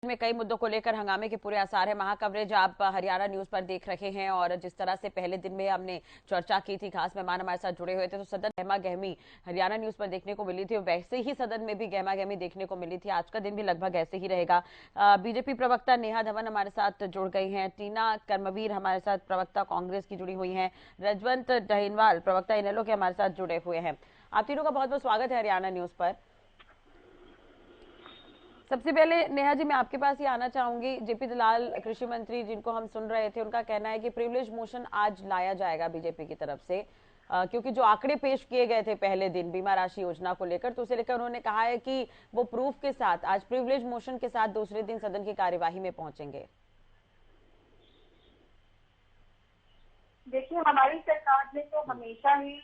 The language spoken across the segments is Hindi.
में कई मुद्दों को लेकर हंगामे के पूरे आसार है। महाकवरेज आप हरियाणा न्यूज पर देख रहे हैं और जिस तरह से पहले दिन में हमने चर्चा की थी, खास मेहमान हमारे साथ जुड़े हुए थे, तो सदन गहमा गहमी हरियाणा न्यूज पर देखने को मिली थी और वैसे ही सदन में भी गहमा गहमी देखने को मिली थी। आज का दिन भी लगभग ऐसे ही रहेगा। बीजेपी प्रवक्ता नेहा धवन हमारे साथ जुड़ गई हैं, टीना कर्मवीर हमारे साथ प्रवक्ता कांग्रेस की जुड़ी हुई हैं, रजवंत डहीनवाल प्रवक्ता इनेलो के हमारे साथ जुड़े हुए हैं। आप तीनों का बहुत बहुत स्वागत है हरियाणा न्यूज पर। सबसे पहले नेहा जी, मैं आपके पास ही आना चाहूंगी। जेपी दलाल कृषि मंत्री जिनको हम सुन रहे थे, उनका कहना है कि प्रिविलेज मोशन आज लाया जाएगा बीजेपी की तरफ से, क्योंकि जो आंकड़े पेश किए गए थे पहले दिन बीमा राशि योजना को लेकर, तो उसे लेकर उन्होंने कहा है कि वो प्रूफ के साथ आज प्रिविलेज मोशन के साथ दूसरे दिन सदन की कार्यवाही में पहुंचेंगे। देखिए, हमारी सरकार ने तो हमेशा ही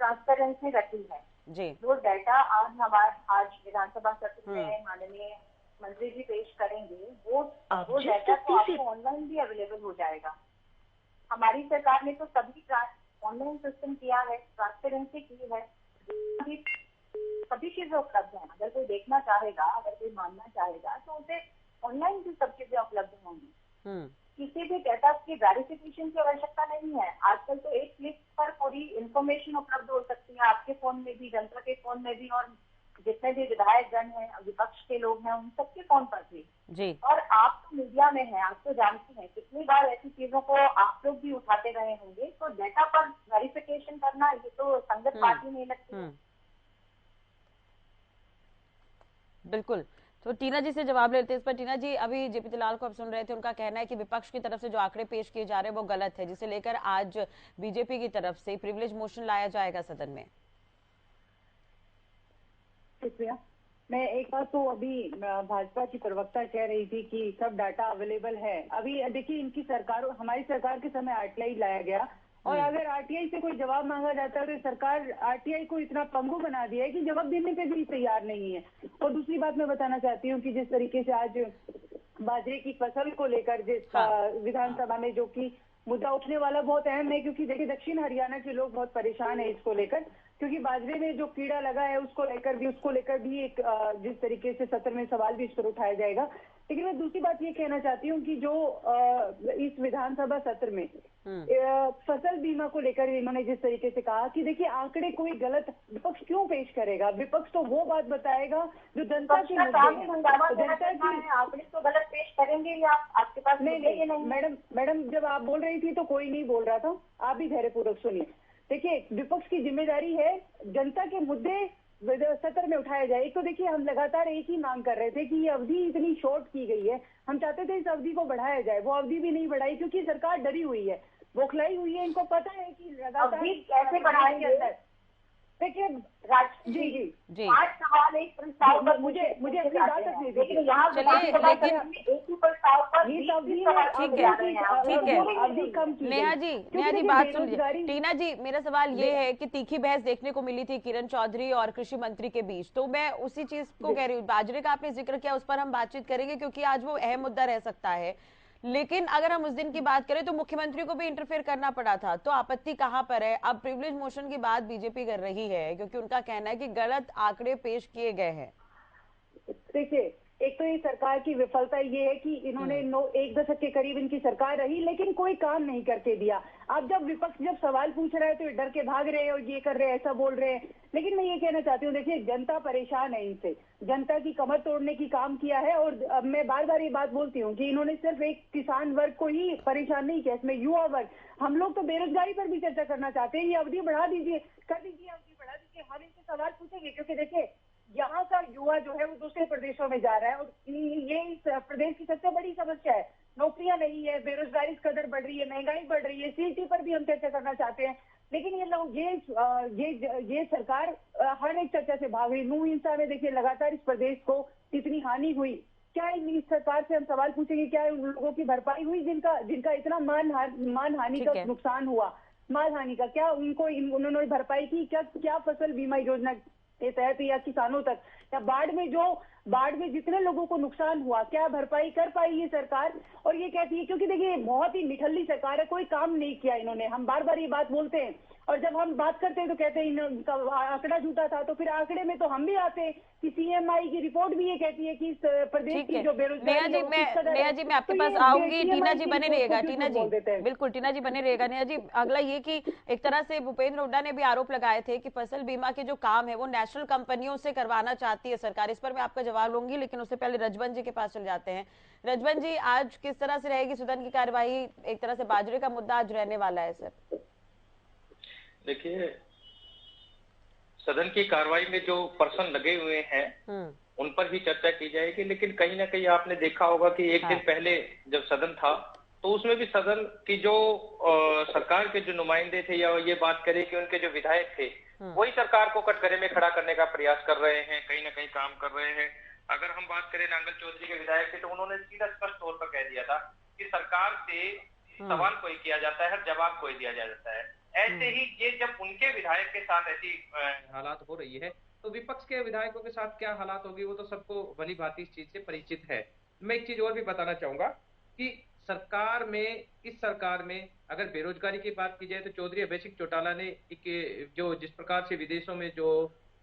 ट्रांसपेरेंसी रखी है जी। वो डाटा आज विधानसभा सत्र में माननीय मंत्री जी पेश करेंगे, वो डाटा तो आपको ऑनलाइन भी अवेलेबल हो जाएगा। हमारी सरकार ने तो सभी ऑनलाइन सिस्टम किया है, ट्रांसपेरेंसी की है, सभी चीजें उपलब्ध हैं। अगर कोई देखना चाहेगा, अगर कोई मानना चाहेगा तो उसे ऑनलाइन भी सब चीजें उपलब्ध होंगी। किसी भी डाटा की वेरिफिकेशन की आवश्यकता नहीं है। आजकल तो एक क्लिक पर पूरी इंफॉर्मेशन उपलब्ध हो सकती है, आपके फोन में भी, जनता के फोन में भी, और जितने भी विधायक गण हैं, विपक्ष के लोग हैं, उन सबके फोन पर भी जी। और आप तो मीडिया में हैं, आप तो जानते हैं कितनी बार ऐसी चीजों को आप लोग भी उठाते रहे होंगे। तो डाटा पर वेरिफिकेशन करना ये तो संगत बात ही नहीं लगती है। बिल्कुल। तो टीना जी से जवाब लेते हैं इस पर। टीना जी, अभी जेपी दलाल को आप सुन रहे थे, उनका कहना है कि विपक्ष की तरफ से जो आंकड़े पेश किए जा रहे हैं वो गलत है, जिसे लेकर आज बीजेपी की तरफ से प्रिविलेज मोशन लाया जाएगा सदन में। शुक्रिया। मैं एक बात तो अभी भाजपा की प्रवक्ता कह रही थी कि सब डाटा अवेलेबल है। अभी देखिए, इनकी सरकार, हमारी सरकार के समय आरटीआई लाया गया और अगर आरटीआई से कोई जवाब मांगा जाता है तो सरकार आरटीआई को इतना पंगु बना दिया है कि जवाब देने पे भी तैयार नहीं है। और दूसरी बात मैं बताना चाहती हूँ कि जिस तरीके से आज बाजरे की फसल को लेकर जिस विधानसभा में जो कि मुद्दा उठने वाला बहुत अहम है, क्योंकि देखिए दक्षिण हरियाणा के लोग बहुत परेशान है इसको लेकर, क्योंकि बाजरे में जो कीड़ा लगा है उसको लेकर भी एक जिस तरीके से सत्र में सवाल भी इस पर उठाया जाएगा। लेकिन मैं दूसरी बात ये कहना चाहती हूँ कि जो इस विधानसभा सत्र में फसल बीमा को लेकर इन्होंने जिस तरीके से कहा कि देखिए आंकड़े कोई गलत विपक्ष क्यों पेश करेगा, विपक्ष तो वो बात बताएगा जो जनता की आंकड़े तो गलत पेश करेंगे या आपके पास नहीं। मैडम जब आप बोल रही थी तो कोई नहीं बोल रहा था, आप भी धैर्यपूर्वक सुनिए। देखिए, विपक्ष की जिम्मेदारी है जनता के मुद्दे सत्र में उठाया जाए। एक तो देखिए, हम लगातार एक ही मांग कर रहे थे कि ये अवधि इतनी शॉर्ट की गई है, हम चाहते थे इस अवधि को बढ़ाया जाए। वो अवधि भी नहीं बढ़ाई क्योंकि सरकार डरी हुई है, बौखलाई हुई है। इनको पता है कि लगातार कैसे बढ़ाएंगे। देखिए जी 8 सवाल एक प्रस्ताव पर मुझे अपनी बात रखने दीजिए। ठीक है नेहा जी बात सुन लीजिए। टीना जी, मेरा सवाल ये है कि तीखी बहस देखने को मिली थी किरण चौधरी और कृषि मंत्री के बीच, तो मैं उसी चीज को कह रही हूँ। बाजरे का आपने जिक्र किया, उस पर हम बातचीत करेंगे क्योंकि आज वो अहम मुद्दा रह सकता है। लेकिन अगर हम उस दिन की बात करें तो मुख्यमंत्री को भी इंटरफेयर करना पड़ा था, तो आपत्ति कहां पर है? अब प्रिविलेज मोशन की बात बीजेपी कर रही है क्योंकि उनका कहना है कि गलत आंकड़े पेश किए गए हैं। देखिए, एक तो ये सरकार की विफलता ये है कि इन्होंने 1 दशक के करीब इनकी सरकार रही लेकिन कोई काम नहीं करके दिया। अब जब विपक्ष जब सवाल पूछ रहा है तो ये डर के भाग रहे हैं और ये कर रहे हैं, ऐसा बोल रहे हैं। लेकिन मैं ये कहना चाहती हूँ, देखिए जनता परेशान है इनसे, जनता की कमर तोड़ने की काम किया है। और अब मैं बार बार ये बात बोलती हूँ कि इन्होंने सिर्फ एक किसान वर्ग को ही परेशान नहीं किया, इसमें युवा वर्ग, हम लोग तो बेरोजगारी पर भी चर्चा करना चाहते हैं। ये अवधि बढ़ा दीजिए, कर दीजिए, अवधि बढ़ा दीजिए, हम इनसे सवाल पूछेंगे। क्योंकि देखिए, यहाँ का युवा जो है वो दूसरे प्रदेशों में जा रहा है और ये इस प्रदेश की सबसे बड़ी समस्या है। नौकरियां नहीं है, बेरोजगारी कदर बढ़ रही है, महंगाई बढ़ रही है। सीटी पर भी हम चर्चा करना चाहते हैं, लेकिन ये लोग ये सरकार हर एक चर्चा से भाग रही। नूह हिंसा में देखिए लगातार इस प्रदेश को इतनी हानि हुई, क्या इस सरकार से हम सवाल पूछेंगे क्या उन लोगों की भरपाई हुई जिनका इतना मान हानि का नुकसान हुआ, माल हानि का? क्या उन्होंने भरपाई की? क्या फसल बीमा योजना के तहत या किसानों तक, या बाढ़ में जो बाढ़ में जितने लोगों को नुकसान हुआ, क्या भरपाई कर पाई ये सरकार? और ये कहती है, क्योंकि देखिए बहुत ही निठल्ली सरकार है, कोई काम नहीं किया इन्होंने। हम बार बार ये बात बोलते हैं, और जब हम बात करते हैं तो कहते हैं इनका आंकड़ा झूठा था। तो फिर आंकड़े में तो हम भी आते हैं कि सीएमआई की रिपोर्ट भी ये कहती है कि प्रदेश की जो बेरोजगारी है वो किस कदर है। नेहा जी मैं आपके पास आऊंगी, टीना जी बने रहिएगा, टीना जी बिल्कुल, टीना जी बने रहेगा। नेहा जी अगला ये कि एक तरह से भूपेंद्र हुड्डा ने भी आरोप लगाए थे कि फसल बीमा के जो काम है वो नेशनल कंपनियों से करवाना चाहती है सरकार। इस पर मैं आपका जवाब लूंगी, लेकिन उससे पहले रजबन जी के पास चल जाते हैं। रजबन जी, आज किस तरह से रहेगी सदन की कार्यवाही? एक तरह से बाजरे का मुद्दा आज रहने वाला है सर। देखिए, सदन की कार्रवाई में जो पर्सन लगे हुए हैं उन पर भी चर्चा की जाएगी, लेकिन कहीं ना कहीं आपने देखा होगा कि एक दिन पहले जब सदन था तो उसमें भी सदन की जो सरकार के जो नुमाइंदे थे, या ये बात करें कि उनके जो विधायक थे, वही सरकार को कटघरे में खड़ा करने का प्रयास कर रहे हैं, कहीं ना कहीं काम कर रहे हैं। अगर हम बात करें नांगल चौधरी के विधायक थे, तो उन्होंने सीधा स्पष्ट तौर पर कह दिया था कि सरकार से सवाल कोई किया जाता है, हर जवाब कोई दिया जाता है। ऐसे ही ये जब उनके विधायक के साथ ऐसी हालात हो रही है, तो विपक्ष के विधायकों के साथ क्या हालात होगी वो तो सबको भली भांति इस चीज से परिचित है। मैं एक चीज और भी बताना चाहूंगा कि सरकार में, इस सरकार में अगर बेरोजगारी की बात की जाए तो चौधरी अभय सिंह चौटाला ने एक जो जिस प्रकार से विदेशों में जो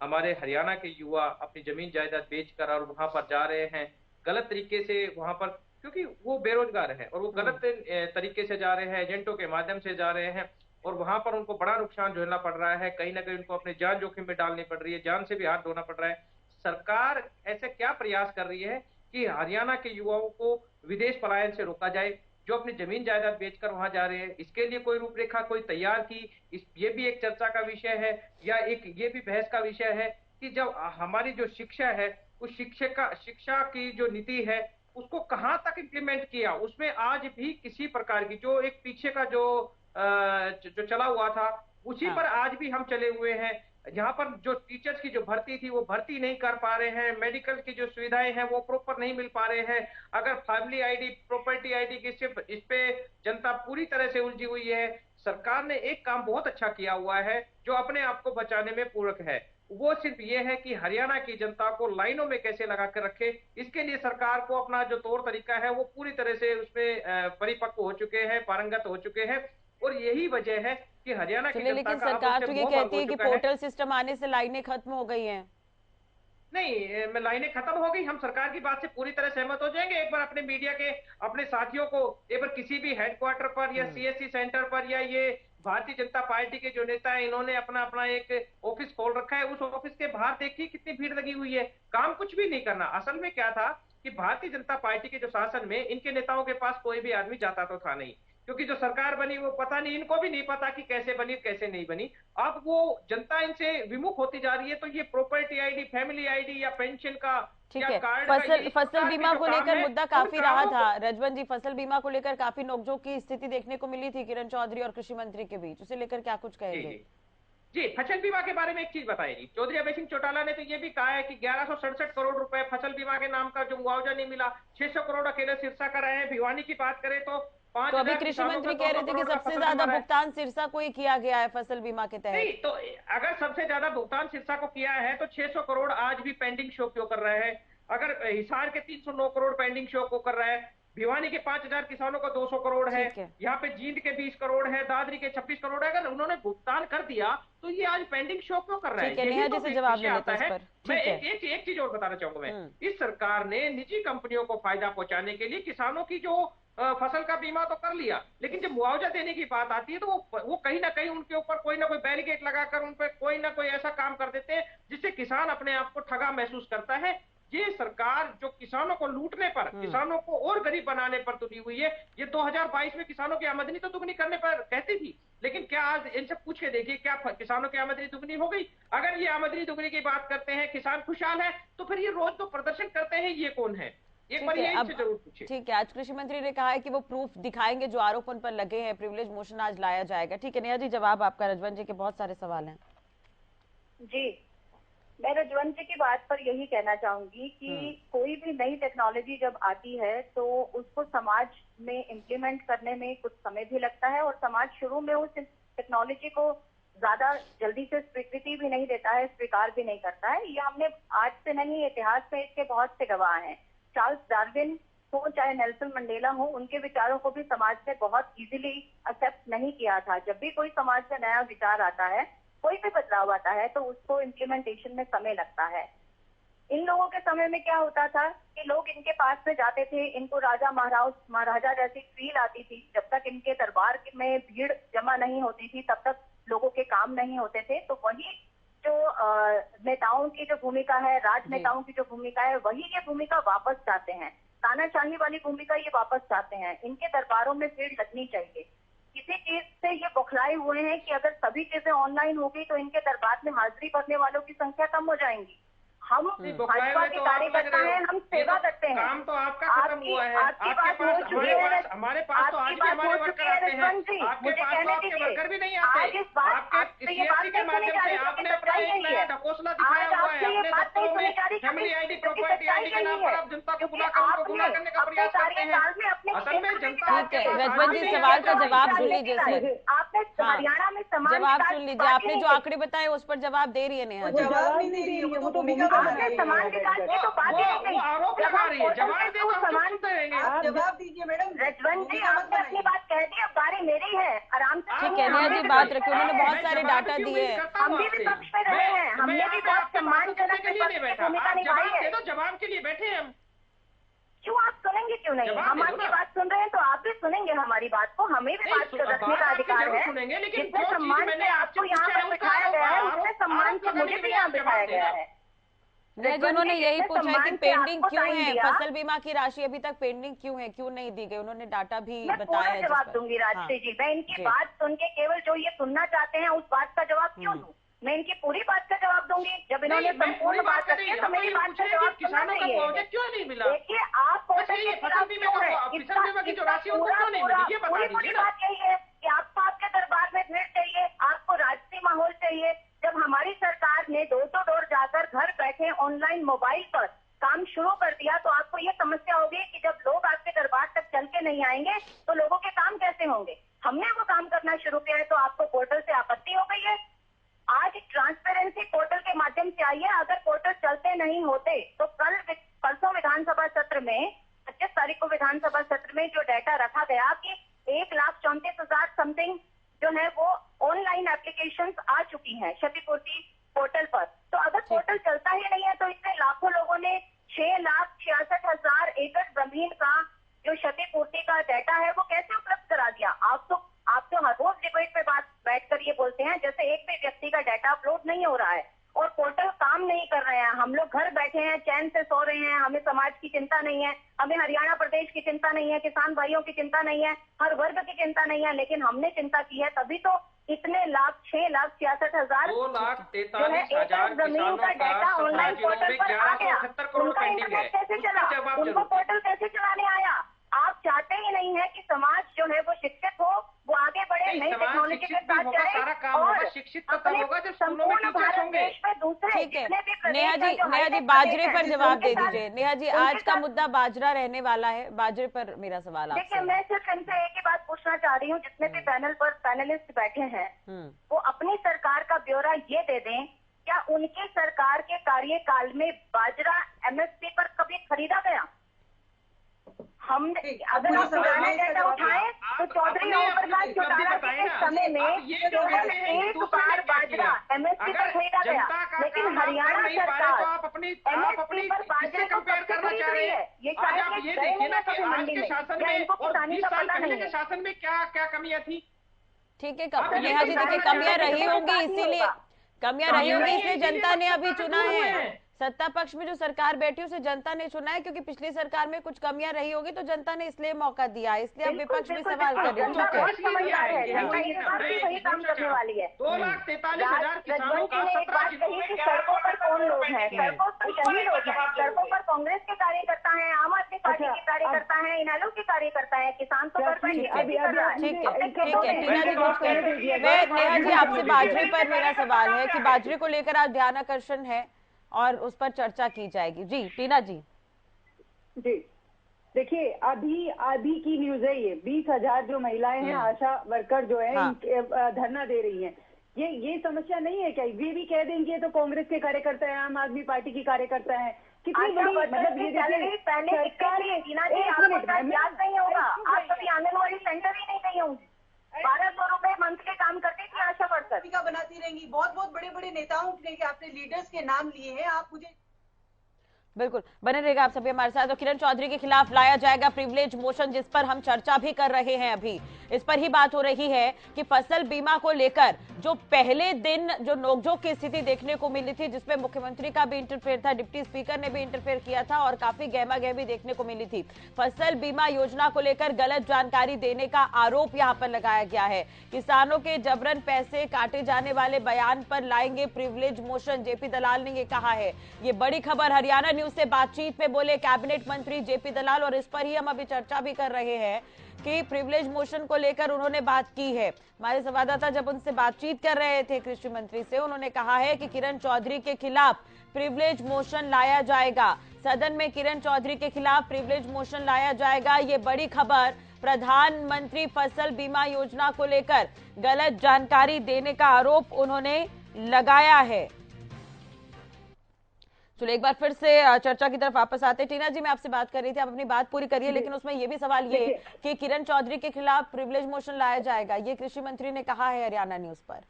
हमारे हरियाणा के युवा अपनी जमीन जायदाद बेचकर और वहां पर जा रहे हैं गलत तरीके से, वहां पर क्योंकि वो बेरोजगार है और वो गलत तरीके से जा रहे हैं, एजेंटों के माध्यम से जा रहे हैं, और वहां पर उनको बड़ा नुकसान झेलना पड़ रहा है। कहीं ना कहीं उनको अपने जान जोखिम में डालनी पड़ रही है, जान से भी हाथ धोना पड़ रहा है। सरकार ऐसे क्या प्रयास कर रही है कि हरियाणा के युवाओं को विदेश पलायन से रोका जाए, जो अपनी जमीन जायदाद बेचकर वहां जा रहे हैं? इसके लिए कोई रूपरेखा कोई तैयार की? ये भी एक चर्चा का विषय है, या एक ये भी बहस का विषय है कि जब हमारी जो शिक्षा है, उस शिक्षा की जो नीति है उसको कहां तक इम्प्लीमेंट किया? उसमें आज भी किसी प्रकार की जो एक पीछे का जो चला हुआ था उसी पर आज भी हम चले हुए हैं। यहाँ पर जो टीचर्स की जो भर्ती थी वो भर्ती नहीं कर पा रहे हैं, मेडिकल की जो सुविधाएं हैं वो प्रॉपर नहीं मिल पा रहे हैं। अगर फैमिली आईडी, प्रॉपर्टी आईडी की इस पे जनता पूरी तरह से उलझी हुई है। सरकार ने एक काम बहुत अच्छा किया हुआ है जो अपने आप को बचाने में पूरक है, वो सिर्फ ये है कि हरियाणा की जनता को लाइनों में कैसे लगा कर रखे। इसके लिए सरकार को अपना जो तौर तरीका है वो पूरी तरह से उसमें परिपक्व हो चुके हैं, पारंगत हो चुके हैं, और यही वजह है कि हरियाणा की जनता लेकिन सरकार तो ये कहती है कि पोर्टल सिस्टम आने से लाइनें खत्म हो गई हैं। नहीं, लाइनें खत्म हो गई, हम सरकार की बात से पूरी तरह सहमत हो जाएंगे। एक बार अपने मीडिया के अपने साथियों को एक बार किसी भी हेडक्वार्टर पर या सीएससी सेंटर पर, या ये भारतीय जनता पार्टी के जो नेता है इन्होंने अपना अपना एक ऑफिस खोल रखा है, उस ऑफिस के बाहर देखिए कितनी भीड़ लगी हुई है। काम कुछ भी नहीं करना। असल में क्या था कि भारतीय जनता पार्टी के जो शासन में इनके नेताओं के पास कोई भी आदमी जाता तो था नहीं, क्योंकि जो सरकार बनी वो पता नहीं, इनको भी नहीं पता कि कैसे बनी कैसे नहीं बनी। अब वो जनता इनसे विमुख होती जा रही है। तो ये प्रॉपर्टी आईडी, फैमिली आईडी या पेंशन का ठीक है, फसल बीमा को लेकर मुद्दा काफी रहा था रजबन जी। फसल बीमा को लेकर काफी नोकझोंक की स्थिति देखने को मिली थी किरण चौधरी और कृषि मंत्री के बीच, उसे लेकर क्या कुछ कहेंगे? जी, फसल बीमा के बारे में एक चीज बताएगी। चौधरी अभय सिंह चौटाला ने तो ये भी कहा है कि 1167 करोड़ रुपए फसल बीमा के नाम का जो मुआवजा नहीं मिला, 600 करोड़ अकेले सिरसा का रहे हैं। भिवानी की बात करें तो तो अभी कृषि मंत्री कह रहे थे कि सबसे ज्यादा भुगतान सिरसा को ही किया गया है फसल बीमा के तहत। नहीं, तो अगर सबसे ज्यादा भुगतान सिरसा को किया है तो 600 करोड़ आज भी पेंडिंग शो क्यों कर रहे हैं? अगर हिसार के 309 करोड़ पेंडिंग शो को कर रहा है, भिवानी के 5000 किसानों को 200 करोड़ है, यहाँ पे जींद के 20 करोड़ है, दादरी के 26 करोड़ है। अगर उन्होंने भुगतान कर दिया तो ये आज पेंडिंग शो क्यों कर रहा है? यही तो जवाब आता है। मैं एक चीज और बताना चाहूंगा। मैं इस सरकार ने निजी कंपनियों को फायदा पहुंचाने के लिए किसानों की जो फसल का बीमा तो कर लिया, लेकिन जब मुआवजा देने की बात आती है तो वो कहीं ना कहीं उनके ऊपर कोई ना कोई बैरिकेड लगाकर उन पर कोई ना कोई ऐसा काम कर देते हैं जिससे किसान अपने आप को ठगा महसूस करता है। ये सरकार जो किसानों को लूटने पर, किसानों को और गरीब बनाने पर तुली हुई है। ये 2022 में किसानों की आमदनी तो दुगनी करने पर कहती थी, लेकिन क्या आज इनसे पूछ के देखिए क्या किसानों की आमदनी दुगनी हो गई? अगर ये आमदनी दुगनी की बात करते हैं, किसान खुशहाल है, तो फिर ये रोज तो प्रदर्शन करते हैं, ये कौन है? एक बार ये जरूर पूछिए। ठीक है, आज कृषि मंत्री ने कहा है कि वो प्रूफ दिखाएंगे जो आरोप उन पर लगे हैं, प्रिविलेज मोशन आज लाया जाएगा। ठीक है नेहा जी, जवाब आपका। रजवन जी के बहुत सारे सवाल हैं। जी, मैं रजवन जी की बात पर यही कहना चाहूंगी कि कोई भी नई टेक्नोलॉजी जब आती है तो उसको समाज में इम्प्लीमेंट करने में कुछ समय भी लगता है, और समाज शुरू में उस टेक्नोलॉजी को ज्यादा जल्दी से स्वीकृति भी नहीं देता है, स्वीकार भी नहीं करता है। ये हमने आज से नहीं, इतिहास में इसके बहुत से गवाह हैं। चार्ल्स डार्विन हो चाहे नेल्सन मंडेला हो, उनके विचारों को भी समाज ने बहुत इजीली एक्सेप्ट नहीं किया था। जब भी कोई समाज में नया विचार आता है, कोई भी बदलाव आता है, तो उसको इम्प्लीमेंटेशन में समय लगता है। इन लोगों के समय में क्या होता था कि लोग इनके पास में जाते थे, इनको राजा महाराजा जैसी फील आती थी। जब तक इनके दरबार में भीड़ जमा नहीं होती थी, तब तक लोगों के काम नहीं होते थे। तो वही जो नेताओं की जो भूमिका है, राजनेताओं की जो भूमिका है, वही ये भूमिका वापस चाहते हैं। तानाशाही वाली भूमिका ये वापस चाहते हैं। इनके दरबारों में भीड़ लगनी चाहिए। किसी चीज से ये बौखलाए हुए हैं कि अगर सभी चीजें ऑनलाइन होगी तो इनके दरबार में हाजिरी भरने वालों की संख्या कम हो जाएंगी। हम भाजपा के कार्यकर्ता हैं, हम सेवा करते हैं। काम तो आपका खत्म हुआ है। आपकी बात हो चुकी है, हमारे पास तो आज भी हमारे वर्कर आते हैं, आपके पास तो आपके वर्कर भी नहीं आते। आपके सीएससी के माध्यम से आपने अपना एक नया ढकोसला दिखाया हुआ है। अपने दफ्तरों में फैमिली आईडी, प्रॉपर्टी आईडी के नाम पर आप जनता को बुलाकर उनको गुमराह करने का प्रयास करते हैं। असल में जनता रजवन जी सवाल का जवाब सुन लीजिए सर। आपने हरियाणा में जवाब सुन लीजिए। आपने जो आंकड़े बताए उस पर जवाब दे रही है नेहा। जवाब नहीं दे रही है, वो तो भूमिका आपने समान विकास की तो बात ही नहीं। आरोप लगा रही है, जवाब दे तो समान आप जवाब दीजिए मैडम। रजवन जी, आपने अपनी बात कह दी, अब बारी मेरी है। आराम से ठीक है नेहा जी, बात रखिए। उन्होंने बहुत सारे डाटा दिए हैं। हम भी विपक्ष में रहे हैं, हमने भी बहुत सम्मानजनक भूमिका निभाई है। जवाब के लिए बैठे हम। क्यों आप सुनेंगे क्यों नहीं? हम आपकी बात सुन रहे हैं तो आप भी सुनेंगे हमारी बात को। हमें भी बात रखने का अधिकार है। जितने सम्मान से आपको यहाँ पर बिठाया गया है, उतने सम्मान से मुझे भी यहाँ बिठाया गया है। उन्होंने यही पूछा है कि पेंडिंग क्यों है, फसल बीमा की राशि अभी तक पेंडिंग क्यों है, क्यों नहीं दी गई? उन्होंने डाटा भी बताया है। जवाब दूंगी राजश्री जी। मैं इनकी बात सुन के केवल जो ये सुनना चाहते हैं उस बात का जवाब क्यों दूं? मैं इनकी पूरी बात का जवाब दूंगी। जब इन्होंने संपूर्ण बात रखी है तो मेरी बात का जवाब किसानों का मुआवजा क्यों नहीं मिला? देखिए, आप पोर्टल के खिलाफ क्यों है? पूरी बात यही है कि आपको आपके दरबार में भीड़ चाहिए, आपको राजनीतिक माहौल चाहिए। जब हमारी सरकार ने डोर टू डोर जाकर घर बैठे ऑनलाइन मोबाइल पर काम शुरू कर दिया, तो आपको ये समस्या होगी कि जब लोग आपके दरबार तक चल के नहीं आएंगे तो लोगों के काम कैसे होंगे? हमने वो काम करना शुरू किया है तो आपको पोर्टल से आपत्ति हो गई है। आज ट्रांसपेरेंसी पोर्टल के माध्यम से आई है। अगर पोर्टल चलते नहीं होते तो परसों विधानसभा सत्र में 25 तारीख को विधानसभा सत्र में जो डाटा रखा गया कि 1,34,000 समथिंग जो है वो ऑनलाइन एप्लीकेशंस आ चुकी हैं क्षतिपूर्ति पोर्टल पर। तो अगर पोर्टल चलता ही नहीं है तो इसमें लाखों लोगों ने 6,66,000 एकड़ जमीन का जो क्षतिपूर्ति का डाटा है वो कैसे उपलब्ध करा दिया? आप तो हर रोज डिबेट पे बैठकर ये बोलते हैं जैसे एक भी व्यक्ति का डाटा अपलोड नहीं हो रहा है और पोर्टल काम नहीं कर रहे हैं। हम लोग घर बैठे हैं, चैन से सो रहे हैं, हमें समाज की चिंता नहीं है, हमें हरियाणा प्रदेश की चिंता नहीं है, किसान भाइयों की चिंता नहीं है, हर वर्ग की चिंता नहीं है। लेकिन हमने चिंता की है, तभी तो इतने 6,66,000 जो है एकड़ जमीन का डाटा ऑनलाइन पोर्टल पर आ गया। उनका इंटरनेट कैसे चला? उनको पोर्टल कैसे चलाने आया? आप चाहते ही नहीं है कि समाज जो है वो शिक्षित हो, वो आगे बढ़े, नई टेक्नोलॉजी के साथ जाए और अपने संपूर्ण भारत देश में दूसरे जितने भी प्रदेश नेहा जी बाजरे पर जवाब दे दीजिए। नेहा जी, आज का मुद्दा बाजरा रहने वाला है, बाजरे पर मेरा सवाल आपसे। देखिए, मैं सिर्फ इनसे एक ही बात पूछना चाह रही हूँ, जितने भी पैनल पर पैनलिस्ट बैठे हैं वो अपनी सरकार का ब्यौरा ये दे दें, क्या उनकी सरकार के कार्यकाल में बाजरा MSP पर कभी खरीदा गया? हम अगर आप पुराना डेटा उठाएं तो चौधरी ओमप्रकाश चौटाला के समय में केवल एक बार बाजरा MSP पर खरीदा गया, लेकिन हरियाणा सरकार MSP पर बाजरे को कब से खरीद रही है? ये शायद ये गए ना कभी मंडी में, या इनको किसानी का पता नहीं है। शासन में क्या कमियां थी? ठीक है नेहा जी, देखिए कमियां रही होंगी, इसीलिए कमियां रही होंगी इसलिए जनता ने अभी चुना है। सत्ता पक्ष में जो सरकार बैठी उसे जनता ने चुना है, क्योंकि पिछली सरकार में कुछ कमियां रही होगी तो जनता ने इसलिए मौका दिया है, इसलिए अब विपक्ष भी सवाल कर रहे हैं। वही काम करने वाली है। 2,43,000 किसानों का सड़कों पर कौन लोग हैं? सड़कों पर यही लोग हैं। सड़कों पर कांग्रेस के कार्यकर्ता हैं, आम आदमी पार्टी के कार्यकर्ता हैं, इनेलो के कार्यकर्ता हैं। किसान तो कर पाएंगे। ठीक है टीना जी, नेहा जी आपसे बाजरे पर मेरा सवाल है कि बाजरे को लेकर आज ध्यान आकर्षण है और उस पर चर्चा की जाएगी। जी टीना जी। जी देखिए, अभी की न्यूज है ये। 20,000 जो महिलाएं हैं, आशा वर्कर जो है, धरना दे रही हैं ये समस्या नहीं है क्या? ये भी कह देंगे तो कांग्रेस के कार्यकर्ता है, आम आदमी पार्टी की कार्यकर्ता है, कितनी बड़ी मतलब ये देखिए पहले सरकार याद नहीं होगा, आप कभी आंगनबाड़ी सेंटर ही नहीं गई होंगी। 1200 रुपए मंथ के काम करती थी आशा वर्कर। बनाती रहेंगी। बहुत बहुत बड़े बड़े नेताओं के आपने लीडर्स के नाम लिए हैं, आप मुझे बिल्कुल बने रहेगा आप सभी हमारे साथ। तो किरण चौधरी के खिलाफ लाया जाएगा प्रिविलेज मोशन, जिस पर हम चर्चा भी कर रहे हैं। अभी इस पर ही बात हो रही है कि फसल बीमा को लेकर जो पहले दिन जो नोकझोंक की स्थिति देखने को मिली थी, जिसमें मुख्यमंत्री का भी इंटरफेयर था, डिप्टी स्पीकर ने भी इंटरफेयर किया था और काफी गहमा-गहमी देखने को मिली थी। फसल बीमा योजना को लेकर गलत जानकारी देने का आरोप यहां पर लगाया गया है। किसानों के जबरन पैसे काटे जाने वाले बयान पर लाएंगे प्रिविलेज मोशन, जेपी दलाल ने ये कहा है। ये बड़ी खबर हरियाणा न्यूज से बातचीत में बोले कैबिनेट मंत्री जेपी दलाल, और इस पर ही हम अभी चर्चा भी कर रहे हैं कि प्रिविलेज मोशन को लेकर उन्होंने बात की है। हमारे संवाददाता जब उनसे बातचीत कर रहे थे कृषि मंत्री से, उन्होंने कहा है कि किरण चौधरी के खिलाफ प्रिविलेज मोशन लाया जाएगा। सदन में किरण चौधरी के खिलाफ प्रिविलेज मोशन लाया जाएगा। ये बड़ी खबर, प्रधानमंत्री फसल बीमा योजना को लेकर गलत जानकारी देने का आरोप उन्होंने लगाया है। चलो एक बार फिर से चर्चा की तरफ वापस आते हैं। टीना जी, मैं आपसे बात कर रही थी, आप अपनी बात पूरी करिए, लेकिन उसमें यह भी सवाल ये कि किरण चौधरी के खिलाफ प्रिविलेज मोशन लाया जाएगा, ये कृषि मंत्री ने कहा है हरियाणा न्यूज पर।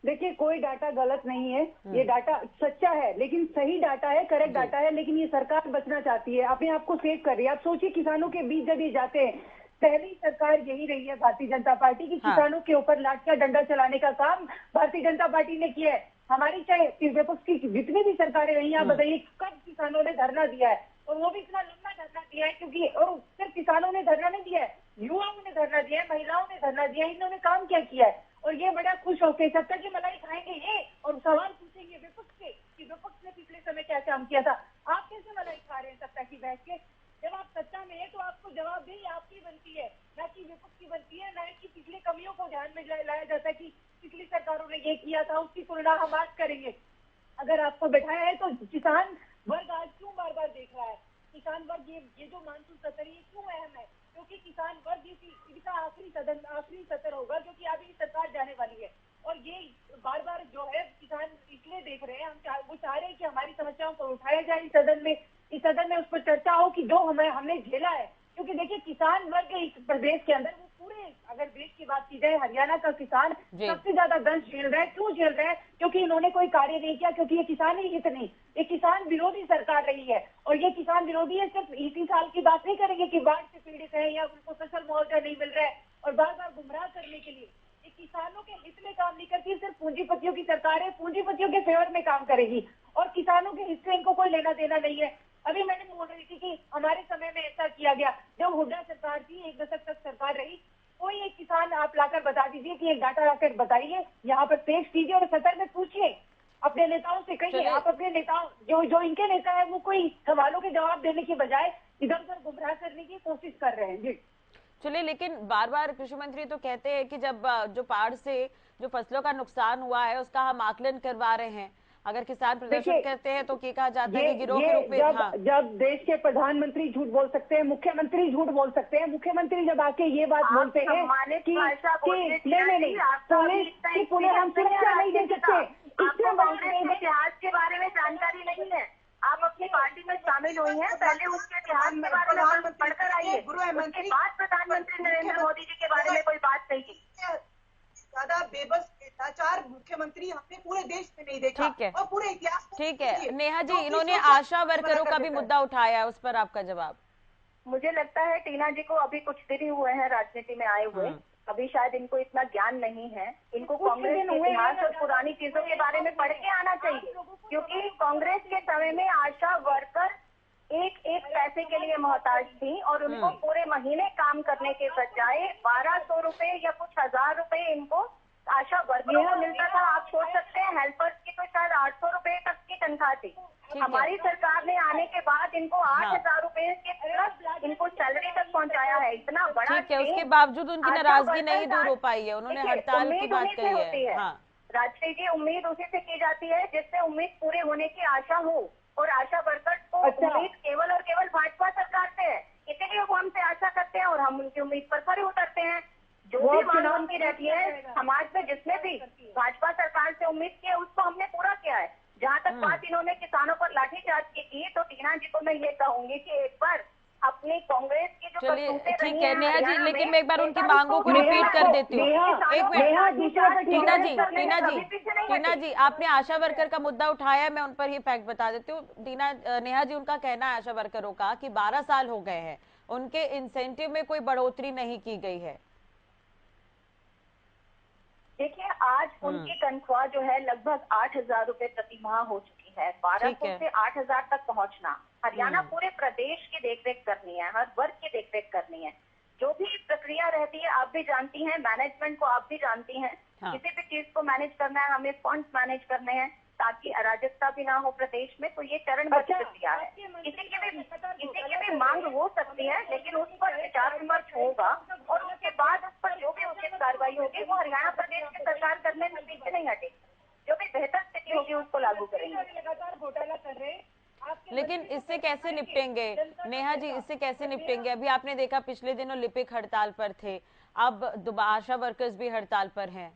देखिए, कोई डाटा गलत नहीं है, ये डाटा सच्चा है, लेकिन सही डाटा है, करेक्ट डाटा है, लेकिन ये सरकार बचना चाहती है, अपने आप को सेव कर रही है। आप सोचिए, किसानों के बीच जब ये जाते हैं, पहली सरकार यही रही है भारतीय जनता पार्टी की, किसानों के ऊपर लाठियां डंडा चलाने का काम भारतीय जनता पार्टी ने किया है। हमारी चाहे विपक्ष की जितनी भी सरकारें रही, आप बताइए कब किसानों ने धरना दिया है, और वो भी इतना लंबा धरना दिया है, क्योंकि और सिर्फ किसानों ने धरना नहीं दिया है, युवाओं ने धरना दिया है, महिलाओं ने धरना दिया है। इन्होंने काम क्या किया है, और ये बड़ा खुश होकर सत्ता की मलाई खाएंगे ये, और सवाल पूछेंगे विपक्ष से कि विपक्ष ने पिछले समय क्या काम किया था। आप कैसे मलाई खा रहे हैं सत्ता की बैठ के? जब आप सत्ता में है तो आपको जवाब देही आपकी बनती है, ना कि विपक्ष की बनती है, ना कि पिछली कमियों को ध्यान में लाया जाता है कि पिछली सरकारों ने ये किया था, उसकी तुलना हम आज करेंगे। अगर आपको बैठाया है तो किसान वर्ग आज क्यों बार बार देख रहा है? किसान वर्ग ये जो मानसून सत्र ये क्यों अहम है? क्योंकि किसान वर्ग इसका आखिरी सत्र होगा, क्योंकि अभी सरकार जाने वाली है, और ये बार बार जो है किसान इसलिए देख रहे हैं, वो चाह रहे हैं कि हमारी समस्याओं को उठाया जाए इस सदन में उस पर चर्चा हो कि जो हमने झेला है। क्योंकि देखिए, किसान वर्ग इस प्रदेश के अंदर, वो पूरे अगर देश की बात की जाए, हरियाणा का किसान सबसे ज्यादा दंश झेल रहा है। क्यों झेल रहा है? क्योंकि इन्होंने कोई कार्य नहीं किया, क्योंकि ये किसान ही हित नहीं, ये किसान विरोधी सरकार रही है। और ये किसान विरोधी है, सिर्फ इसी साल की बात नहीं करेंगे कि बाढ़ से पीड़ित है या उनको फसल मुआवजा नहीं मिल रहा है, और बार बार गुमराह करने के लिए ये किसानों के हित में काम नहीं करती, सिर्फ पूंजीपतियों की सरकार है, पूंजीपतियों के फेवर में काम करेगी, और किसानों के हिस्से इनको कोई लेना देना नहीं है। अभी मैंने बोल रही थी कि हमारे समय में ऐसा किया गया, जब हुड्डा सरकार थी, 1 दशक तक सरकार रही, कोई एक किसान आप लाकर बता दीजिए कि एक डाटा लाकर बताइए, यहाँ पर पेश कीजिए और सदन में पूछिए, अपने नेताओं से कहिए। आप अपने नेताओं जो इनके नेता है, वो कोई सवालों के जवाब देने की बजाय इधर उधर गुमराह करने की कोशिश कर रहे हैं। जी चलिए, लेकिन बार बार कृषि मंत्री तो कहते हैं कि जब जो बाढ़ से जो फसलों का नुकसान हुआ है उसका हम आकलन करवा रहे हैं। अगर किसान प्रदर्शन करते हैं तो क्या कहा जाता है कि गिरोह के रूप में। जब देश के प्रधानमंत्री झूठ बोल सकते हैं, मुख्यमंत्री झूठ बोल सकते हैं, मुख्यमंत्री जब आके ये बात बोलते हैं कि पुणे हम सुरक्षा नहीं दे सकते, इतिहास के बारे में जानकारी नहीं है। आप अपनी पार्टी में शामिल हुई हैं, पहले उसके इतिहास के बारे में पढ़कर आइए, उसके बाद प्रधानमंत्री नरेंद्र मोदी जी के बारे में कोई बात नहीं की। ज्यादा बेबस भ्रष्टाचार मुख्यमंत्री हमने पूरे देश में नहीं देखा, और पूरे इतिहास। ठीक है नेहा जी, इन्होंने आशा वर्करों का भी मुद्दा उठाया है, उस पर आपका जवाब? मुझे लगता है टीना जी को अभी कुछ दिन ही हुए हैं राजनीति में आए हुए, अभी शायद इनको इतना ज्ञान नहीं है। इनको कांग्रेस के इतिहास और पुरानी चीजों के बारे में पढ़ के आना चाहिए, क्योंकि कांग्रेस के समय में आशा वर्कर एक पैसे के लिए मोहताज थी, और उनको पूरे महीने काम करने के बजाय 1200 रुपए या कुछ 1000 रुपए इनको आशा वर्करों को मिलता था। आप सोच सकते हैं, हेल्पर्स की तो शायद 800 रुपए तक की तनख्वाह थी। हमारी सरकार ने आने के बाद इनको 8000 रुपए के प्लस इनको सैलरी तक पहुंचाया है। इतना बड़ा, ठीक है, उसके बावजूद उनकी नाराजगी नहीं दूर हो पाई है, उन्होंने हड़ताल की बात कही है। राजश्री जी, उम्मीद उसी से की जाती है जिससे उम्मीद पूरे होने की आशा हो, और आशा वर्कर्स को उम्मीद केवल और केवल भाजपा सरकार से है, इसीलिए वो हमसे आशा करते हैं और हम उनकी उम्मीद पर खरे उतरते हैं। जो भी मांग उनकी रहती है समाज में, जिसने भी भाजपा सरकार से उम्मीद की है उसको हमने पूरा किया है। जहाँ तक बात इन्होंने किसानों पर लाठीचार्ज की, तो टीना जी को मैं ये कहूंगी कि एक बार अपनी कांग्रेस की जो चलिए ठीक है नेहा जी, लेकिन मैं एक बार उनकी मांगों को रिपीट कर देती हूँ। एक मिनट टीना जी आपने आशा वर्कर का मुद्दा उठाया, मैं उन पर ही फैक्ट बता देती हूँ। नेहा जी उनका कहना है आशा वर्करों का कि 12 साल हो गए हैं, उनके इंसेंटिव में कोई बढ़ोतरी नहीं की गई है। देखिए आज उनकी तनख्वाह जो है लगभग 8,000 रुपए प्रति माह हो चुकी है। 1200 से 8,000 तक पहुंचना, हरियाणा पूरे प्रदेश की देखरेख करनी है, हर वर्ग की देखरेख करनी है। जो भी प्रक्रिया रहती है आप भी जानती हैं, मैनेजमेंट को आप भी जानती हैं। किसी भी चीज को मैनेज करना है, हमें फंड्स मैनेज करने हैं ताकि अराजकता भी ना हो प्रदेश में, तो ये चरणबद्ध प्रक्रिया है। किसी की भी मांग हो सकती है, लेकिन उस पर विचार विमर्श होगा और उसके बाद उस पर जो भी उचित कार्रवाई होगी वो हरियाणा प्रदेश की सरकार करने में पीछे नहीं हटेगी। जो भी बेहतर स्थिति होगी उसको लागू करेंगे। लगातार घोटाला कर रहे हैं, लेकिन इससे कैसे निपटेंगे नेहा जी, इससे कैसे निपटेंगे? अभी आपने देखा पिछले दिनों लिपिक हड़ताल पर थे, अब आशा वर्कर्स भी हड़ताल पर हैं।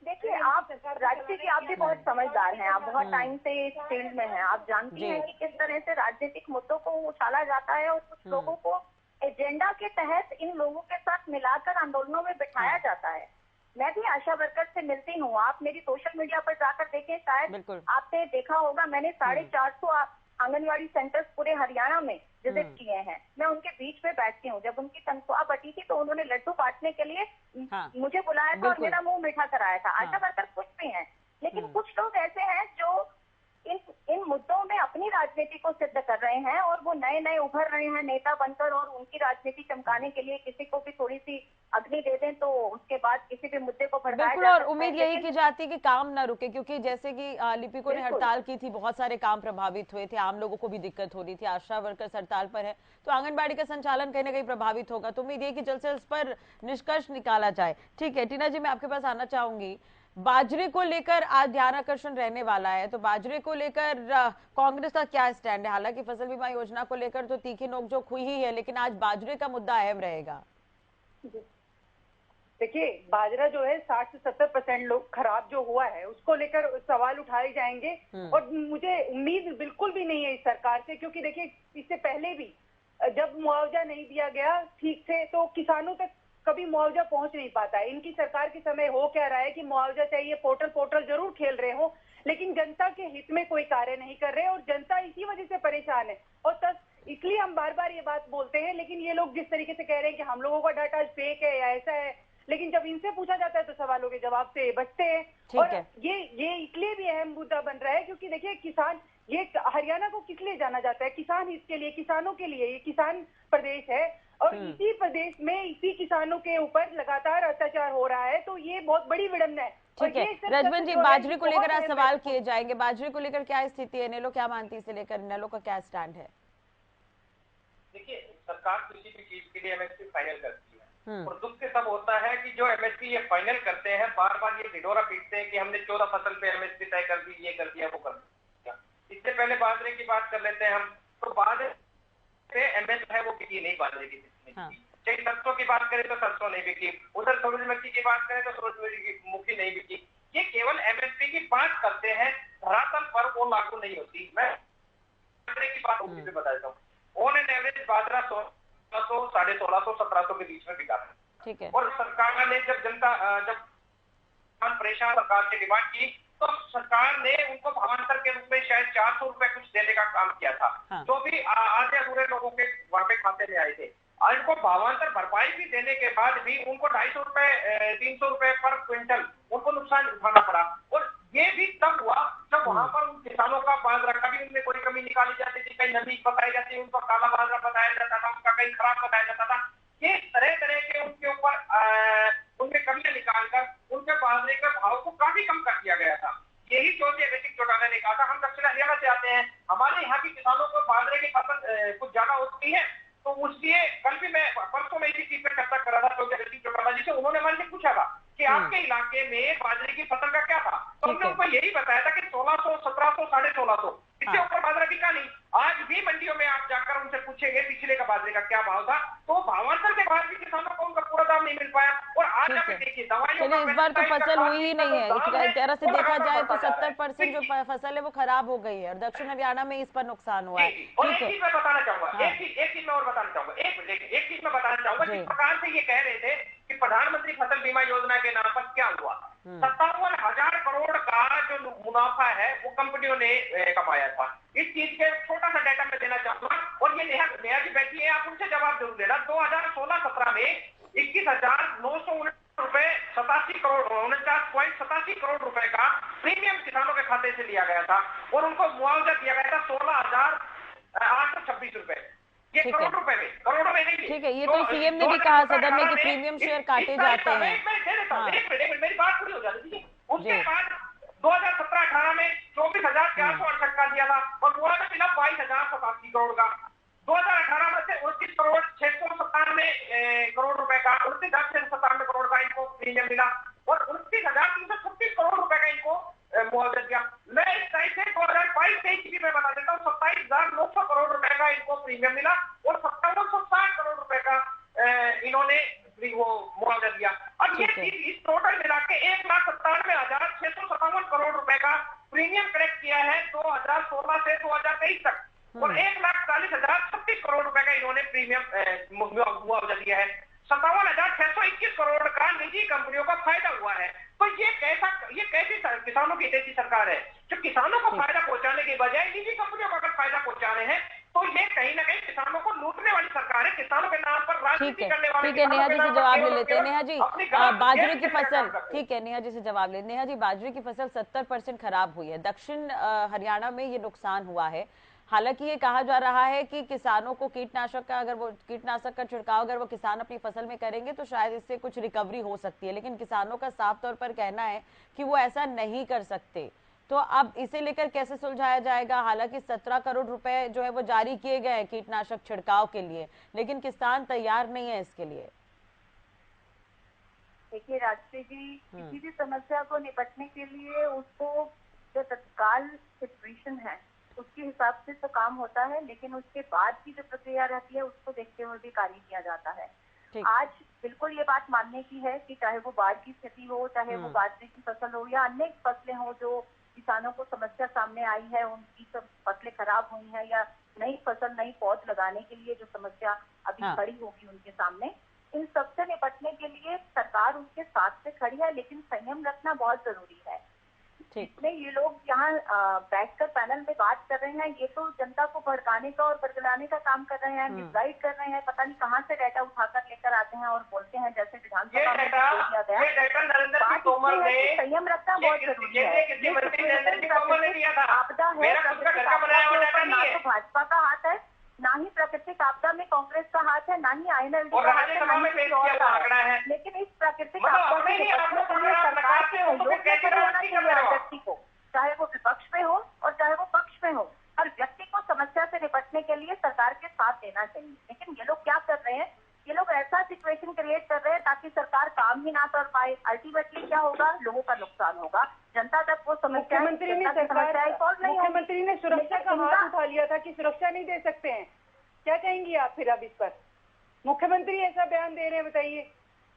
देखिए आप राजनीति की आप भी बहुत समझदार हैं, आप बहुत टाइम से इस फील्ड में हैं, आप जानती हैं कि किस तरह से राजनीतिक मुद्दों को उछाला जाता है और कुछ लोगों को एजेंडा के तहत इन लोगों के साथ मिलाकर आंदोलनों में बिठाया जाता है। मैं भी आशा वर्कर से मिलती हूँ, आप मेरी सोशल मीडिया पर जाकर देखें, शायद आपने देखा होगा मैंने 450 आंगनवाड़ी सेंटर्स पूरे हरियाणा में विजिट किए हैं। मैं उनके बीच में बैठती हूँ। जब उनकी तनख्वाह बटी थी तो उन्होंने लड्डू बांटने के लिए मुझे बुलाया था और मेरा मुंह मीठा कराया था। आशा वर्कर कुछ भी हैं, लेकिन कुछ लोग ऐसे हैं जो इन मुद्दों में अपनी राजनीति को सिद्ध कर रहे हैं और वो नए नए उभर रहे हैं नेता बनकर, और उनकी राजनीति चमकाने के लिए किसी को भी थोड़ी सी अग्नि दे दें तो उसके बाद किसी भी मुद्दे को भड़काया बिल्कुल। और उम्मीद यही की जाती है कि काम ना रुके, क्योंकि जैसे कि लिपिकों ने हड़ताल की थी, बहुत सारे काम प्रभावित हुए थे, आम लोगों को भी दिक्कत हो रही थी। आशा वर्कर्स हड़ताल पर है तो आंगनबाड़ी का संचालन कहीं ना कहीं प्रभावित होगा। तो उम्मीद ये कि जल्द से इस पर निष्कर्ष निकाला जाए। ठीक है टीना जी, मैं आपके पास आना चाहूंगी। बाजरे को लेकर आज ध्यान आकर्षण रहने वाला है, तो बाजरे को लेकर कांग्रेस का क्या स्टैंड है? हालांकि फसल बीमा योजना को लेकर तो तीखी नोकझोंक हुई ही है, लेकिन आज बाजरे का मुद्दा अहम रहेगा। देखिए बाजरा जो है 60 से 70% लोग खराब जो हुआ है उसको लेकर सवाल उठाए जाएंगे, और मुझे उम्मीद बिल्कुल भी नहीं है इस सरकार से, क्योंकि देखिए इससे पहले भी जब मुआवजा नहीं दिया गया ठीक से तो किसानों तक कभी मुआवजा पहुंच नहीं पाता है। इनकी सरकार के समय हो क्या रहा है कि मुआवजा चाहिए, पोर्टल जरूर खेल रहे हो, लेकिन जनता के हित में कोई कार्य नहीं कर रहे और जनता इसी वजह से परेशान है। और इसलिए हम बार बार ये बात बोलते हैं, लेकिन ये लोग जिस तरीके से कह रहे हैं कि हम लोगों का डाटा फेक है या ऐसा है, लेकिन जब इनसे पूछा जाता है तो सवालों के जवाब से बचते हैं। और ये इसलिए भी अहम मुद्दा बन रहा है क्योंकि देखिए किसान, ये हरियाणा को किस लिए जाना जाता है? किसान हित के लिए, किसानों के लिए। ये किसान प्रदेश है और इसी प्रदेश में इसी किसानों के ऊपर लगातार अत्याचार हो रहा है, तो ये बहुत बड़ी विडंबना है। ठीक है रजवन जी, बाजरे को लेकर आज सवाल किए जाएंगे। बाजरे को लेकर क्या स्थिति है? नेलो क्या मानती है इसे लेकर? नेलो का क्या स्टैंड है? देखिए सरकार किसी भी चीज के लिए एमएसपी फाइनल करती है और दुख से तब होता है कि जो एमएसपी ये फाइनल करते हैं बार बार ये ढिढोरा पीटते हैं कि हमने 14 फसल पे एमएसपी तय कर दी, ये कर दिया, वो कर दिया। इससे पहले बाजरे की बात कर लेते हैं हम, तो बाजरे पे एमएसपी है वो बिकी नहीं, बाजरे की चाहे सरसों की बात करें तो सरसों नहीं बिकी, उधर सूरजमुखी की बात करें तो सूरजमुखी नहीं बिकी। ये केवल एमएसपी की बात करते हैं, धरातल पर वो लागू नहीं होती। मैं बाजरे की बात उसी पे बता देता हूँ। ऑन एन एवरेज बाजरा 1600, 1650, 1700 के बीच में बिका है। ठीक है। और सरकार ने जब परेशान सरकार से डिमांड की तो सरकार ने उनको भावांतर के रूप में शायद 400 रुपए कुछ देने का काम किया था। जो भी आधे अधूरे लोगों के वहां पे खाते में आए थे, और इनको भावांतर भरपाई भी देने के बाद भी उनको 250 रुपए 300 रुपए पर क्विंटल उनको नुकसान उठाना पड़ा। और ये भी तब हुआ जब वहां पर उन किसानों का बाजरा कभी उनमें कोई कमी निकाली जाती थी, कहीं नमी बताई जाती थी, उनका काला बाजरा बताया जाता था, उनका कहीं खराब बताया जाता था। ये तरह तरह के उनके ऊपर उनमें कमियां निकालकर उनके बाजरे के भाव को काफी कम कर दिया गया था। यही सोच बेसिक चौटाला ने कहा था। हम दक्षिण हरियाणा से आते हैं, हमारे यहाँ की किसानों को बाजरे की फसल कुछ ज्यादा होती है, तो उसलिए कल भी मैं परसों में इसी चीज पर चर्चा कर रहा था चौटाला जी से। उन्होंने हमारे से पूछा था कि आपके इलाके में बाजरे की फसल का क्या था, तो हमने उनको यही बताया था कि 1600, 1700, 1650, इससे ऊपर बाजरा बिका नहीं। आज भी मंडियों में आप जाकर उनसे पूछेंगे पिछले का बाजरे का क्या भाव था, तो भावांतर के बाद भी किसानों को उनका पूरा दाम नहीं मिल पाया। और आज आप देखिए दवाइयों, चलिए इस बार तो फसल हुई ही नहीं है, एक तरह से देखा जाए तो 70% जो फसल है वो खराब हो गई है और दक्षिण हरियाणा में इस पर नुकसान हुआ है। और एक चीज मैं बताना चाहूंगा, एक चीज मैं और बताना चाहूंगा, एक चीज मैं बताना चाहूंगा, जिस प्रकार से ये कह रहे थे कि प्रधानमंत्री फसल बीमा योजना के नाम पर क्या हुआ, 57,000 करोड़ का जो मुनाफा है वो कंपनियों ने कमाया था। इस चीज के छोटा सा डाटा मैं देना चाहूंगा और ये नेहा जी बैठी है, आप उनसे जवाब जरूर देना। 2016-17 में 21,919 रुपए 87 करोड़ 49.87 करोड़ रुपए का प्रीमियम किसानों के खाते से लिया गया था और उनको मुआवजा दिया गया था 16,826 रुपए। ये करोड़ों में नहीं। ठीक है, ये तो सीएम ने भी कहा सदन में कि प्रीमियम शेयर काटे जाते हैं। मेरी बात पूरी हो जाती है। उसके बाद 2017-18 में 24,468 का दिया था और मुआवजा मिला 22,087 करोड़ का। 2018 में से 29 करोड़ 697 करोड़ रुपए का, 29,697 करोड़ का इनको प्रीमियम मिला और 29,336 करोड़ रुपए का इनको मुआवजा दिया। मैं इस टाइप से 2022-23 की मैं बता देता हूँ, 27,900 करोड़ रुपए का इनको प्रीमियम मिला और 5760 करोड़ रुपए का इन्होंने वो मुआवजा दिया। अब ये चीज इस टोटल मिला के 1,97,657 करोड़ रुपए का प्रीमियम कलेक्ट किया है 2016 से 2023 तक और 1,40,036 करोड़ रुपए का इन्होंने प्रीमियम मुआवजा दिया है। 57,621 करोड़ का निजी कंपनियों का फायदा हुआ है। तो ये कैसी किसानों की हितैषी सरकार है जो किसानों को फायदा पहुंचाने के बजाय निजी कंपनियों को अगर फायदा पहुंचा रहे हैं तो ये कहीं ना कहीं किसानों को लूटने वाली सरकार है, किसानों के नाम पर राजनीति करने वाली। ठीक है, नेहा जी से जवाब ले लेते हैं। नेहा जी, बाजरे की फसल, ठीक है नेहा जी से जवाब ले। नेहा जी, बाजरे की फसल 70% खराब हुई है, दक्षिण हरियाणा में ये नुकसान हुआ है। हालांकि ये कहा जा रहा है कि किसानों को कीटनाशक का छिड़काव अगर वो किसान अपनी फसल में करेंगे तो शायद इससे कुछ रिकवरी हो सकती है, लेकिन किसानों का साफ तौर पर कहना है कि वो ऐसा नहीं कर सकते। तो अब इसे लेकर कैसे सुलझाया जाएगा? हालांकि 17 करोड़ रुपए जो है वो जारी किए गए हैं कीटनाशक छिड़काव के लिए, लेकिन किसान तैयार नहीं है इसके लिए। देखिए राष्ट्रीय जी, किसी भी समस्या को निपटने के लिए उसको जो तत्काल सिचुएशन है उसके हिसाब से तो काम होता है, लेकिन उसके बाद की जो प्रक्रिया रहती है उसको देखते हुए भी कार्य किया जाता है। आज बिल्कुल ये बात मानने की है कि चाहे वो बाढ़ की स्थिति हो, चाहे वो बाजरे की फसल हो या अन्य फसलें हो जो किसानों को समस्या सामने आई है, उनकी सब फसलें खराब हुई है या नई फसल नई पौध लगाने के लिए जो समस्या अभी खड़ी होगी उनके सामने, इन सबसे निपटने के लिए सरकार उनके साथ से खड़ी है, लेकिन संयम रखना बहुत जरूरी है। जितने ये लोग यहाँ बैठकर पैनल में बात कर रहे हैं, ये तो जनता को भड़काने का और बरगलाने का काम कर रहे हैं, मिसगाइड कर रहे हैं, पता नहीं कहाँ से डाटा उठाकर लेकर आते हैं और बोलते हैं जैसे विधानसभा में दिया गया। संयम रखना बहुत जरूरी है। आपदा है, ना तो भाजपा का हाथ है, ना ही प्राकृतिक आपदा में कांग्रेस का हाथ है, ना ही INLD का हाथ है, ना ही किसी और का है। लेकिन इस प्राकृतिक आपदा से निपटने के लिए सरकार के सहयोग से होना चाहिए हर व्यक्ति को, चाहे वो विपक्ष में हो और चाहे वो पक्ष में हो। हर व्यक्ति को समस्या से निपटने के लिए सरकार के साथ देना चाहिए। लेकिन ये लोग क्या कर रहे हैं, ये लोग ऐसा सिचुएशन क्रिएट कर रहे हैं ताकि सरकार काम ही ना कर पाए। अल्टीमेटली क्या होगा, लोगों का नुकसान होगा, जनता तक वो समस्या मुख्यमंत्री ने सुरक्षा का हाथ उठा लिया था कि सुरक्षा नहीं दे सकते हैं। क्या कहेंगी आप फिर अब इस पर? मुख्यमंत्री ऐसा बयान दे रहे हैं, बताइए।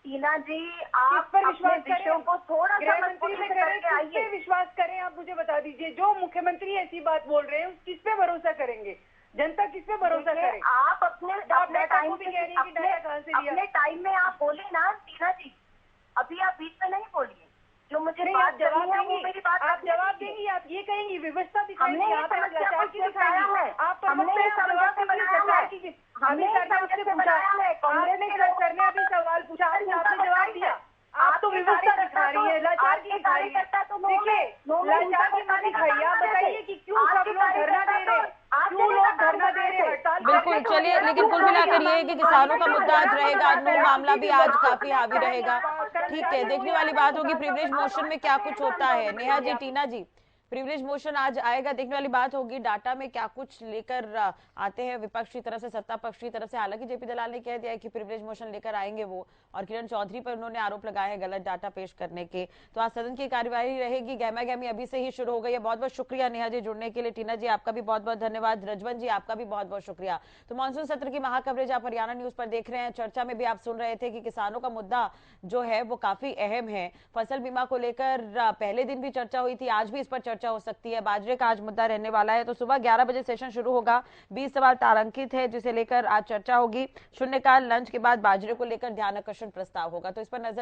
टीना जी, आप पर विश्वास करें को थोड़ा सा विश्वास करें, आप मुझे बता दीजिए जो मुख्यमंत्री ऐसी बात बोल रहे हैं किस पे भरोसा करेंगे, जनता किस पे भरोसा करे? आप अपने टाइम में आप बोले ना टीना जी, अभी आप बीच में नहीं बोलिए। जो मुझे बात जवाब देंगी, मेरी बात आप जवाब देंगी, आप ये कहेंगी व्यवस्था हमने ये समस्या को दिखाया है, हमने समझा से बनाया है, हमने समझा से बनाया है। कांग्रेस ने सर ने अभी सवाल पूछा, आपने जवाब दिया। आप तो व्यवस्था दिखा रही है, लाचार की कार्यकर्ता तो देखिए लाचार की ना दिखाइए। आप बताइए कि क्यों सब लोग धरना दे रहे हैं, क्यों लोग धरना दे रहे हैं, हड़ताल। बिल्कुल, चलिए, लेकिन कुल मिलाकर ये है कि किसानों का मुद्दा आज रहेगा, आज मामला भी आज काफी हावी रहेगा। ठीक है, देखने वाली बात होगी प्रिविलेज मोशन में क्या कुछ होता है। नेहा जी, टीना जी, प्रिविलेज मोशन आज आएगा, देखने वाली बात होगी डाटा में क्या कुछ लेकर आते हैं विपक्ष की तरफ से, सत्ता पक्ष की तरफ से। हालांकि जेपी दलाल ने कह दिया है कि प्रिविलेज मोशन लेकर आएंगे वो, और किरण चौधरी पर उन्होंने आरोप लगाए हैं गलत डाटा पेश करने के। तो आज सदन की कार्यवाही रहेगी, गहमा गहमी अभी से ही शुरू हो गई है। बहुत बहुत शुक्रिया नेहा जी जुड़ने के लिए, टीना जी आपका भी बहुत बहुत धन्यवाद, रजवन जी आपका भी बहुत बहुत शुक्रिया। तो मानसून सत्र की महाकवरेज आप हरियाणा न्यूज पर देख रहे हैं। चर्चा में भी आप सुन रहे थे कि किसानों का मुद्दा जो है वो काफी अहम है। फसल बीमा को लेकर पहले दिन भी चर्चा हुई थी, आज भी इस पर चर्चा हो सकती है। बाजरे का आज मुद्दा रहने वाला है। तो सुबह 11 बजे सेशन शुरू होगा, 20 सवाल तारांकित है जिसे लेकर आज चर्चा होगी। शून्यकाल लंच के बाद बाजरे को लेकर ध्यान आकर्षण प्रस्ताव होगा, तो इस पर नजर